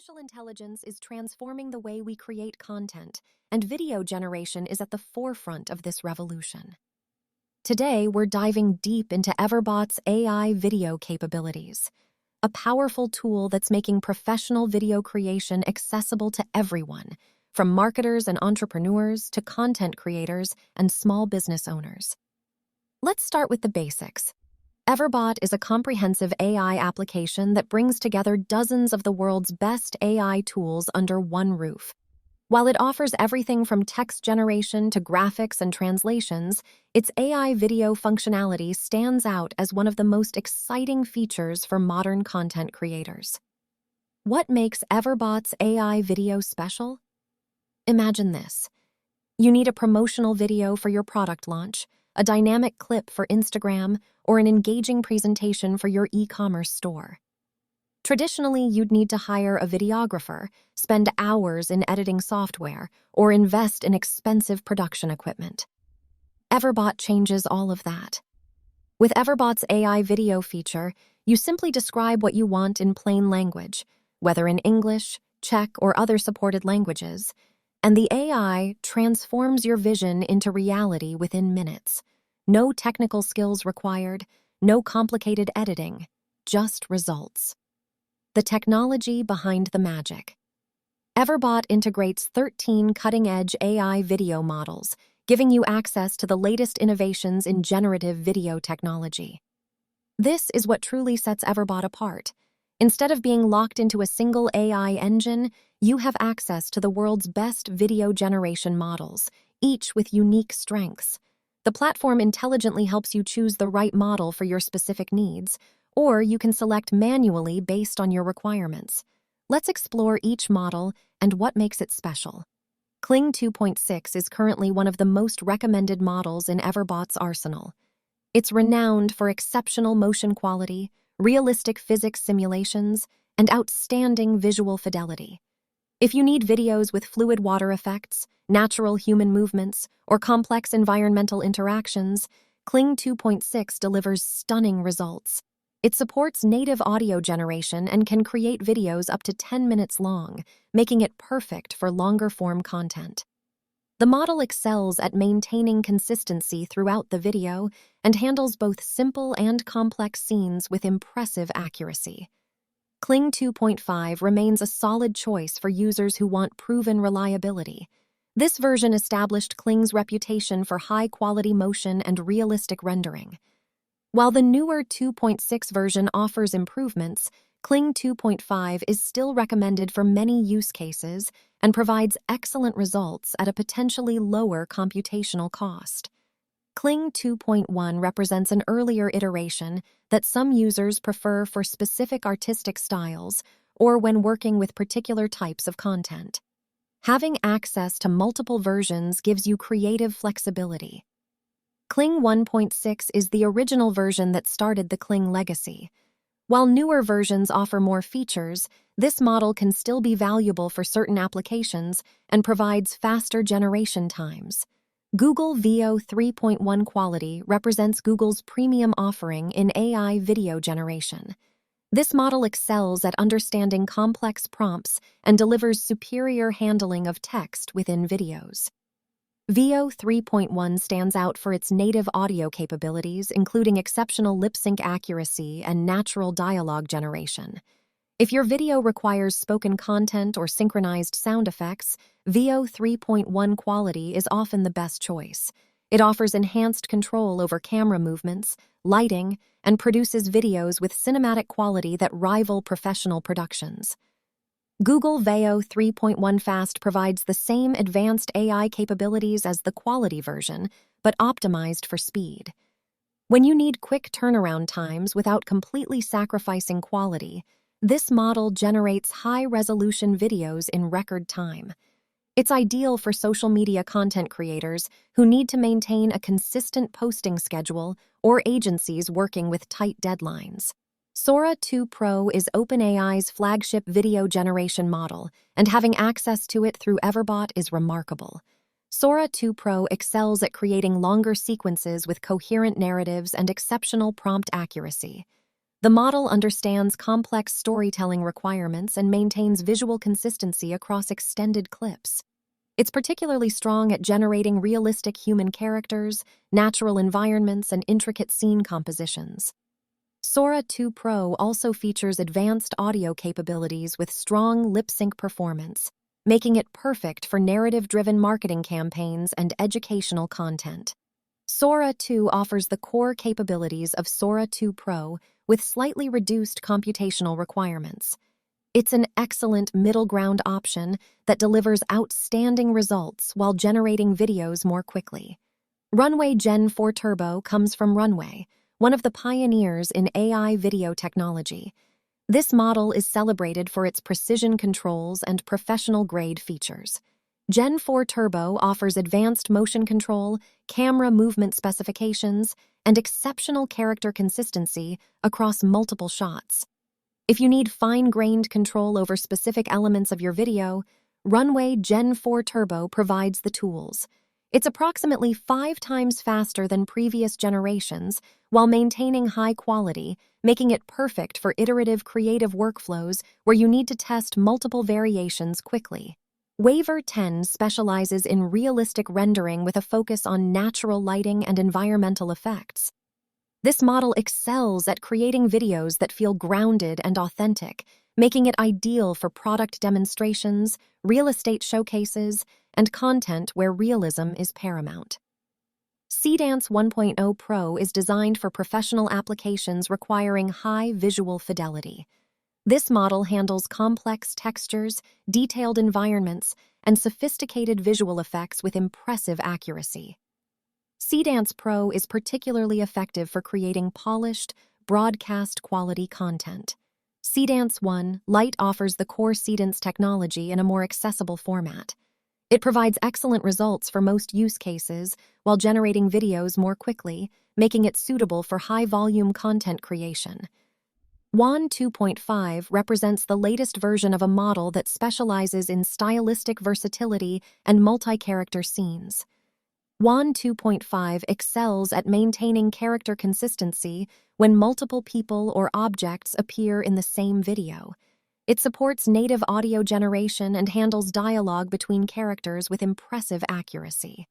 Artificial intelligence is transforming the way we create content, and video generation is at the forefront of this revolution. Today, we're diving deep into Everbot's AI video capabilities, a powerful tool that's making professional video creation accessible to everyone, from marketers and entrepreneurs to content creators and small business owners. Let's start with the basics. Everbot is a comprehensive AI application that brings together dozens of the world's best AI tools under one roof. While it offers everything from text generation to graphics and translations, its AI video functionality stands out as one of the most exciting features for modern content creators. What makes Everbot's AI video special? Imagine this. You need a promotional video for your product launch, a dynamic clip for Instagram, or an engaging presentation for your e-commerce store. Traditionally, you'd need to hire a videographer, spend hours in editing software, or invest in expensive production equipment. Everbot changes all of that. With Everbot's AI video feature, you simply describe what you want in plain language, whether in English, Czech, or other supported languages, and the AI transforms your vision into reality within minutes. No technical skills required, no complicated editing, just results. The technology behind the magic. Everbot integrates 13 cutting-edge AI video models, giving you access to the latest innovations in generative video technology. This is what truly sets Everbot apart. Instead of being locked into a single AI engine, you have access to the world's best video generation models, each with unique strengths. The platform intelligently helps you choose the right model for your specific needs, or you can select manually based on your requirements. Let's explore each model and what makes it special. Kling 2.6 is currently one of the most recommended models in Everbot's arsenal. It's renowned for exceptional motion quality, realistic physics simulations, and outstanding visual fidelity. If you need videos with fluid water effects, natural human movements, or complex environmental interactions, Kling 2.6 delivers stunning results. It supports native audio generation and can create videos up to 10 minutes long, making it perfect for longer-form content. The model excels at maintaining consistency throughout the video and handles both simple and complex scenes with impressive accuracy. Kling 2.5 remains a solid choice for users who want proven reliability. This version established Kling's reputation for high-quality motion and realistic rendering. While the newer 2.6 version offers improvements, Kling 2.5 is still recommended for many use cases and provides excellent results at a potentially lower computational cost. Kling 2.1 represents an earlier iteration that some users prefer for specific artistic styles or when working with particular types of content. Having access to multiple versions gives you creative flexibility. Kling 1.6 is the original version that started the Kling legacy. While newer versions offer more features, this model can still be valuable for certain applications and provides faster generation times. Google Veo 3.1 quality represents Google's premium offering in AI video generation. This model excels at understanding complex prompts and delivers superior handling of text within videos. Veo 3.1 stands out for its native audio capabilities, including exceptional lip-sync accuracy and natural dialogue generation. If your video requires spoken content or synchronized sound effects, Veo 3.1 quality is often the best choice. It offers enhanced control over camera movements, lighting, and produces videos with cinematic quality that rival professional productions. Google Veo 3.1 Fast provides the same advanced AI capabilities as the quality version, but optimized for speed. When you need quick turnaround times without completely sacrificing quality, this model generates high-resolution videos in record time. It's ideal for social media content creators who need to maintain a consistent posting schedule or agencies working with tight deadlines. Sora 2 Pro is OpenAI's flagship video generation model, and having access to it through Everbot is remarkable. Sora 2 Pro excels at creating longer sequences with coherent narratives and exceptional prompt accuracy. The model understands complex storytelling requirements and maintains visual consistency across extended clips. It's particularly strong at generating realistic human characters, natural environments, and intricate scene compositions. Sora 2 Pro also features advanced audio capabilities with strong lip-sync performance, making it perfect for narrative-driven marketing campaigns and educational content. Sora 2 offers the core capabilities of Sora 2 Pro with slightly reduced computational requirements. It's an excellent middle ground option that delivers outstanding results while generating videos more quickly. Runway Gen 4 Turbo comes from Runway, one of the pioneers in AI video technology. This model is celebrated for its precision controls and professional-grade features. Gen 4 Turbo offers advanced motion control, camera movement specifications, and exceptional character consistency across multiple shots. If you need fine-grained control over specific elements of your video, Runway Gen 4 Turbo provides the tools. It's approximately 5 times faster than previous generations while maintaining high quality, making it perfect for iterative creative workflows where you need to test multiple variations quickly. Waver 10 specializes in realistic rendering with a focus on natural lighting and environmental effects. This model excels at creating videos that feel grounded and authentic, making it ideal for product demonstrations, real estate showcases, and content where realism is paramount. Showdown 1.0 Pro is designed for professional applications requiring high visual fidelity. This model handles complex textures, detailed environments, and sophisticated visual effects with impressive accuracy. Showdown Pro is particularly effective for creating polished, broadcast-quality content. Showdown 1 Lite offers the core Showdown technology in a more accessible format. It provides excellent results for most use cases while generating videos more quickly, making it suitable for high-volume content creation. WAN 2.5 represents the latest version of a model that specializes in stylistic versatility and multi-character scenes. WAN 2.5 excels at maintaining character consistency when multiple people or objects appear in the same video. It supports native audio generation and handles dialogue between characters with impressive accuracy.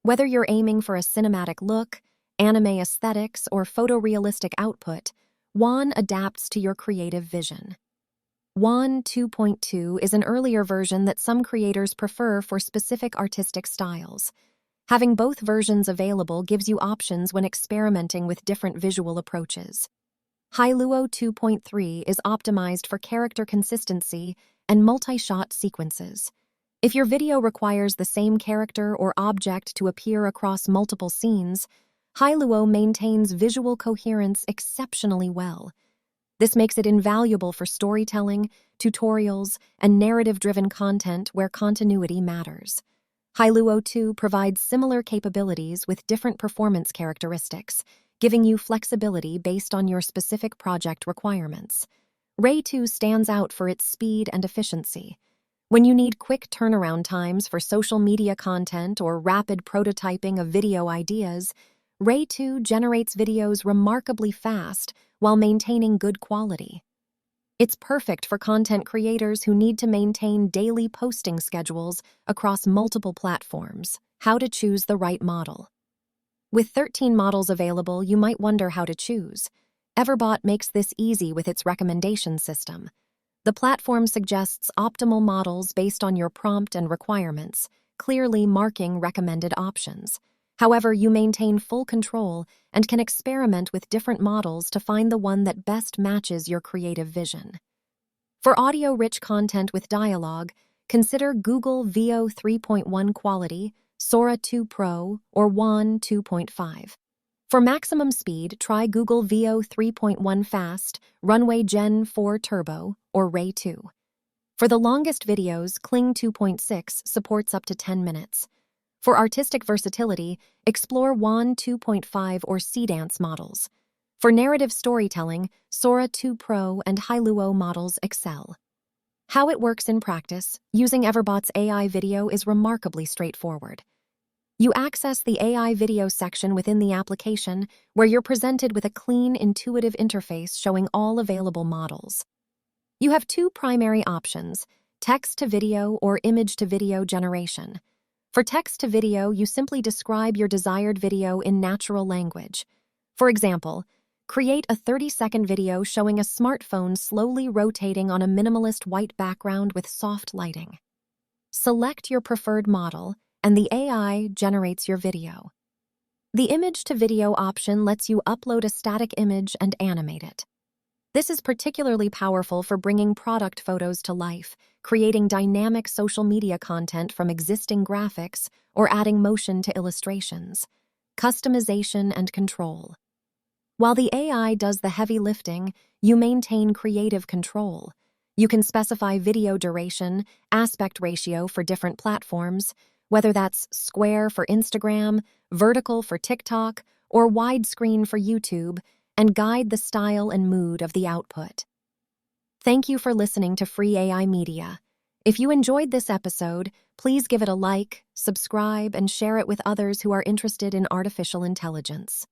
Whether you're aiming for a cinematic look, anime aesthetics, or photorealistic output, WAN adapts to your creative vision. WAN 2.2 is an earlier version that some creators prefer for specific artistic styles. Having both versions available gives you options when experimenting with different visual approaches. Hailuo 2.3 is optimized for character consistency and multi-shot sequences. If your video requires the same character or object to appear across multiple scenes, Hailuo maintains visual coherence exceptionally well. This makes it invaluable for storytelling, tutorials, and narrative-driven content where continuity matters. Hailuo 2 provides similar capabilities with different performance characteristics, giving you flexibility based on your specific project requirements. Ray 2 stands out for its speed and efficiency. When you need quick turnaround times for social media content or rapid prototyping of video ideas, Ray 2 generates videos remarkably fast while maintaining good quality. It's perfect for content creators who need to maintain daily posting schedules across multiple platforms. How to choose the right model. With 13 models available, you might wonder how to choose. Everbot makes this easy with its recommendation system. The platform suggests optimal models based on your prompt and requirements, clearly marking recommended options. However, you maintain full control and can experiment with different models to find the one that best matches your creative vision. For audio-rich content with dialogue, consider Google Veo 3.1 quality, Sora 2 Pro, or WAN 2.5. For maximum speed, try Google Veo 3.1 Fast, Runway Gen 4 Turbo, or Ray 2. For the longest videos, Kling 2.6 supports up to 10 minutes. For artistic versatility, explore WAN 2.5 or Showdown models. For narrative storytelling, Sora 2 Pro and Hailuo models excel. How it works in practice, using Everbot's AI video is remarkably straightforward. You access the AI video section within the application, where you're presented with a clean, intuitive interface showing all available models. You have two primary options: text-to-video or image-to-video generation. For text-to-video, you simply describe your desired video in natural language. For example, create a 30-second video showing a smartphone slowly rotating on a minimalist white background with soft lighting. Select your preferred model, and the AI generates your video. The image-to-video option lets you upload a static image and animate it. This is particularly powerful for bringing product photos to life, creating dynamic social media content from existing graphics, or adding motion to illustrations. Customization and control. While the AI does the heavy lifting, you maintain creative control. You can specify video duration, aspect ratio for different platforms, whether that's square for Instagram, vertical for TikTok, or widescreen for YouTube, and guide the style and mood of the output. Thank you for listening to Free AI Media. If you enjoyed this episode, please give it a like, subscribe, and share it with others who are interested in artificial intelligence.